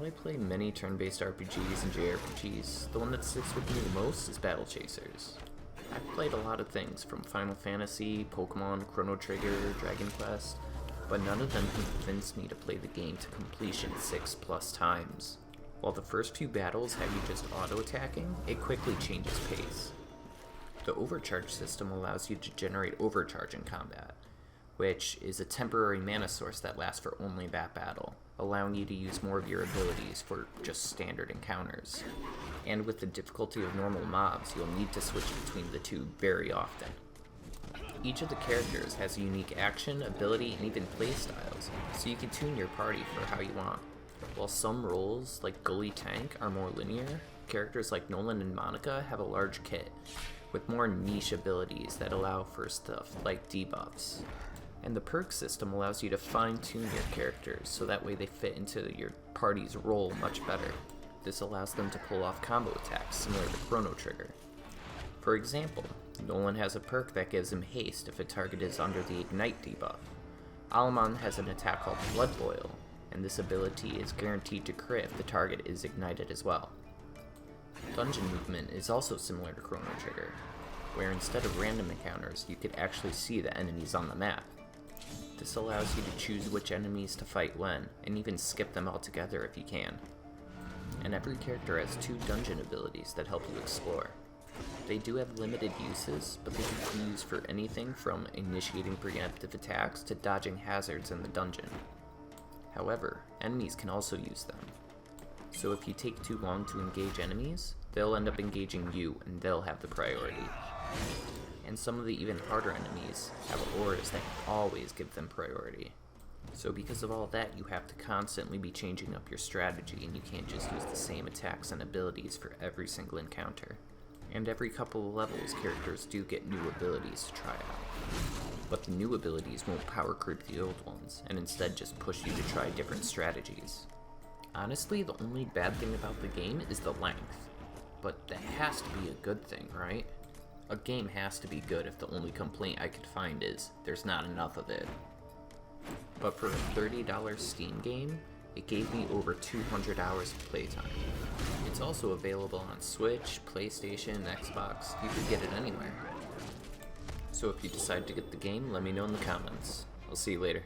While I play many turn-based RPGs and JRPGs, the one that sticks with me the most is Battle Chasers. I've played a lot of things, from Final Fantasy, Pokemon, Chrono Trigger, Dragon Quest, but none of them convinced me to play the game to completion 6+ times. While the first few battles have you just auto-attacking, it quickly changes pace. The overcharge system allows you to generate overcharge in combat, which is a temporary mana source that lasts for only that battle, allowing you to use more of your abilities for just standard encounters. And with the difficulty of normal mobs, you'll need to switch between the two very often. Each of the characters has a unique action, ability, and even playstyles, so you can tune your party for how you want. While some roles, like Gully Tank, are more linear, characters like Nolan and Monica have a large kit, with more niche abilities that allow for stuff like debuffs. And the perk system allows you to fine-tune your characters so that way they fit into your party's role much better. This allows them to pull off combo attacks similar to Chrono Trigger. For example, Nolan has a perk that gives him haste if a target is under the Ignite debuff. Alamon has an attack called Blood Boil, and this ability is guaranteed to crit if the target is ignited as well. Dungeon movement is also similar to Chrono Trigger, where instead of random encounters, you could actually see the enemies on the map. This allows you to choose which enemies to fight when, and even skip them altogether if you can. And every character has 2 dungeon abilities that help you explore. They do have limited uses, but they can be used for anything from initiating preemptive attacks to dodging hazards in the dungeon. However, enemies can also use them. So if you take too long to engage enemies, they'll end up engaging you and they'll have the priority. And some of the even harder enemies have auras that always give them priority. So because of all that, you have to constantly be changing up your strategy, and you can't just use the same attacks and abilities for every single encounter. And every couple of levels, characters do get new abilities to try out. But the new abilities won't power creep the old ones, and instead just push you to try different strategies. Honestly, the only bad thing about the game is the length. But that has to be a good thing, right? A game has to be good if the only complaint I could find is there's not enough of it. But for a $30 Steam game, it gave me over 200 hours of playtime. It's also available on Switch, PlayStation, Xbox. You can get it anywhere. So if you decide to get the game, let me know in the comments. I'll see you later.